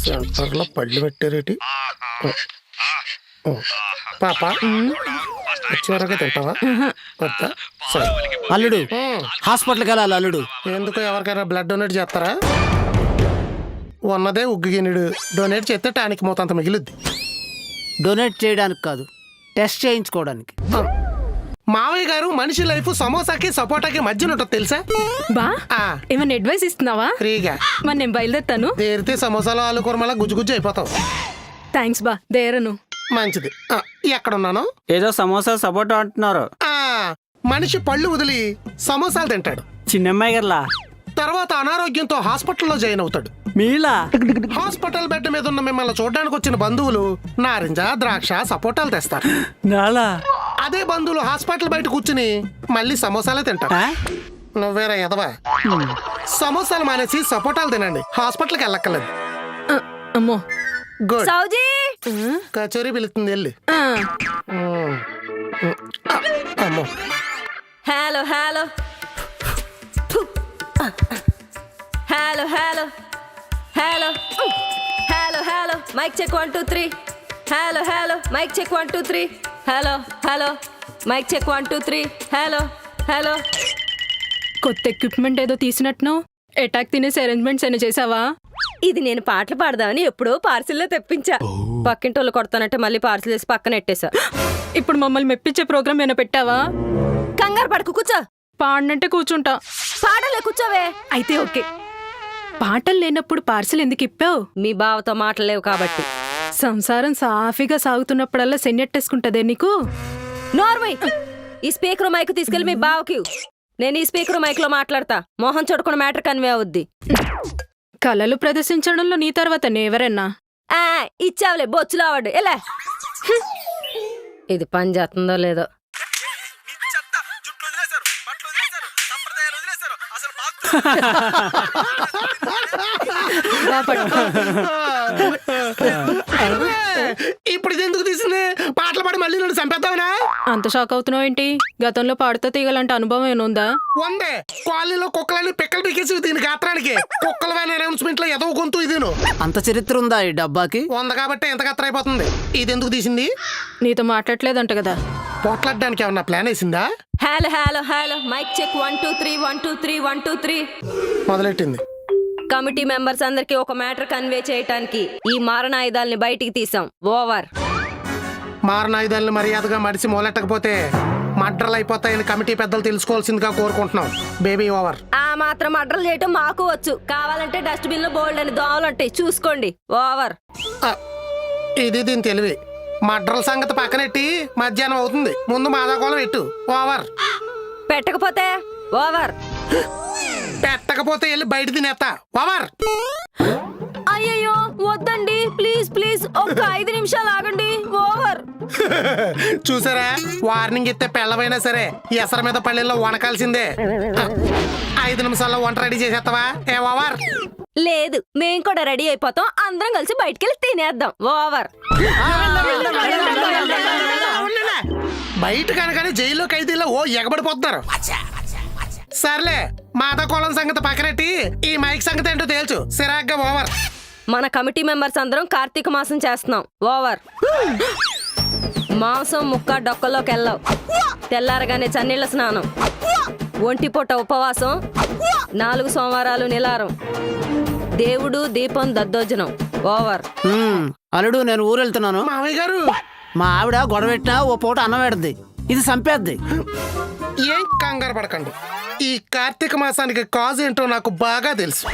సెంటర్లో పళ్ళు పెట్టారేటి పాప చివరగా తింటావా వద్దా? సరే అల్లుడు హాస్పిటల్కి వెళ్ళాలి అల్లుడు. ఎందుకు ఎవరికైనా బ్లడ్ డొనేట్ చేస్తారా? ఉన్నదే ఉగ్గిగినుడు డొనేట్ చేస్తే టానిక్ మోతంత మిగిలిద్ది. డొనేట్ చేయడానికి కాదు, టెస్ట్ చేయించుకోవడానికి. మావయ్య గారు మనిషి లైఫ్ సమోసాకి సపోటాకి మధ్యన ఉంటుంది తెలుసా? బా ఏమన్నా అడ్వైస్ ఇస్తున్నావా? ఫ్రీగా. మరి నేను బయలుదేరుతాను. దేరితే సమోసాలో ఆలు కూరమలా గుజ్జు గుజ్జు అయిపోతావు. థ్యాంక్స్ బా, దేరను. మంచిది. ఎక్కడున్నాను? ఏదో సమోసా సపోటా అంటున్నారు. మనిషి పళ్ళు వదిలి సమోసాలు తింటాడు. చిన్నమ్మాయి గారులా తర్వాత అనారోగ్యంతో హాస్పిటల్లో జాయిన్ అవుతాడు. మీలా హాస్పిటల్ బెడ్ మీద ఉన్న మిమ్మల్ని చూడడానికి వచ్చిన బంధువులు నారింజ ద్రాక్ష సపోటాలు తెస్తారు. నాలా అదే బంధువులు హాస్పిటల్ బయట కూర్చుని మళ్ళీ సమోసాలే తింటారు. నువ్వేరా ఎదవా? సమోసాలు మానేసి సపోటాలు తినండి, హాస్పిటల్కి వెళ్ళక్కర్లేదు. అమ్మో గుడ్. సౌజీ కచేరీ పిలుస్తుంది వెళ్ళి. అమ్మో hello hello hello hello hello hello hello mic check 1 2 3 hello hello mic check 1 2 3 hello hello mic check 1 2 3 hello hello. కొత్త ఎక్విప్మెంట్ ఏదో తీసినట్టును అటాక్ తినేసి అరేంజ్మెంట్స్ ఏమైనా చేసావా? ఇది నేను పాటలు పాడదామని ఎప్పుడో పార్సిల్లో తెప్పించా. పక్కింటోళ్ళు కొడతానంటే మళ్ళీ పార్సిల్ వేసి పక్కన ఎట్టేశా. ఇప్పుడు మమ్మల్ని మెప్పించే ప్రోగ్రామ్ ఏమైనా పెట్టావా? కంగారు పడకు, కూర్చో. పాడినంటే కూర్చుంటా. పాడలే, కూర్చోవే. అయితే ఓకే. పాటలు లేనప్పుడు పార్సిల్ ఎందుకు ఇప్పావు? మీ బావతో మాటలేవు కాబట్టి. సంసారం సాఫీగా సాగుతున్నప్పుడల్లా సెన్నెట్టేసుకుంటదే నీకు. నార్మల్ ఈ స్పీకర్ మైక్ తీసుకెళ్ళి మీ బావకి. నేను ఈ స్పీకర్ మైక్ లో మాట్లాడతా. మోహన్ చూడకుండా మ్యాటర్ కన్వే అవుద్ది. కళలు ప్రదర్శించడంలో నీ తర్వాత నేవరన్నా? ఇచ్చావులే బొచ్చులో అవార్డు. ఎలా ఇది పని చేస్తుందో లేదో. ఇప్పుడు ఇది ఎందుకు తీసింది? పాటలు పాడి మళ్ళీ నన్ను చంపేద్దామనా? అంత షాక్ అవుతున్నావు ఏంటి? గతంలో పాడుతూ తీగలంటే అనుభవం ఏముందా? వందే కాలనీలో కుక్కలని పిక్కలు పీకేసి దీని గాత్రానికి కుక్కల వ్యాన్ అనౌన్స్మెంట్ లో ఏదో గొంతు ఇదేను. అంత చరిత్ర ఉందా ఈ డబ్బాకి? వంద కాబట్టి ఎంత గత్ర అయిపోతుంది. ఇది ఎందుకు తీసింది? నీతో మాట్లాడలేదంట కదా. పోట్లాడడానికి ఏమన్నా ప్లాన్ వేసిందా? Hello hello hello mic check 1 2 3 1 2 3 1 2 3 మొదలెట్టింది. కమిటీ మెంబర్స్ అందరికి ఒక మ్యాటర్ కన్వే చేయడానికి ఈ మారణాయుధాలని బయటికి తీసాం. ఓవర్. మారణాయుధాలను మర్యాదగా మడిసి మొలెట్టకపోతే మడ్రలు అయిపోతాయని కమిటీ పెద్దలు తెలుసుకోవాల్సిందిగా కోరుకుంటున్నాం. Baby over. ఆ మాత్రం అడ్రలు చేయటం మాకు వచ్చు. కావాలంటే డస్ట్బిన్ లో బోల్డ్ అని దోమలుంటాయి, చూసుకోండి. ఓవర్. ఇది దీని తెలివి. మడ్రల సంగతి పక్కనెట్టి మధ్యాహ్నం అవుతుంది, ముందు మాదాకోళం ఎట్టు. ఓవర్. పెట్టకపోతే ఓవర్. పెట్టకపోతే వెళ్ళి బయట తినేస్తా. ఓవర్. అయ్యయ్యో వద్దండి, ప్లీజ్ ప్లీజ్ ఒక్క 5 నిమిషాలు ఆగండి. ఓవర్. చూసారా, వార్నింగ్ ఇస్తే పెళ్ళవైనా సరే ఎసర మీద పల్లెల్లో వనకాల్సిందే. 5 నిమిషాల్లో వంట రెడీ చేసేస్తావా? ఏ ఓవర్. లేదు, మేం కూడా రెడీ అయిపోతాం. అందరం కలిసి బయటికెళ్ళి తినేద్దాం. ఓవర్. బయట కనుకనే జైల్లో ఖైదీలో ఓ ఎగబడిపోతున్నారు. సర్లే, మాదాకోళం సంగతి పక్కనెట్టి ఈ మైక్ సంగతి ఏంటో తేల్చు. సిరాగ్గా ఓవర్. మన కమిటీ మెంబర్స్ అందరం కార్తీక మాసం చేస్తున్నాం. ఓవర్. మాంసం ముక్క డొక్కలోకి వెళ్ళవు. తెల్లారగానే చన్నీళ్ళ స్నానం, ఒంటిపూట ఉపవాసం, 4 సోమవారాలు నిలారం, దేవుడు దీపం దద్దోజనం. ఓవర్. అల్లుడు నేను ఊరు వెళ్తున్నాను. మావయ్య గారు, మా ఆవిడ గొడవ పెట్టినా ఓ పూట అన్నం పెడద్ది. ఇది చంపేద్ది. ఏం కంగారు పడకండి. ఈ కార్తీక మాసానికి కాజ్ ఏంటో నాకు బాగా తెలుసు.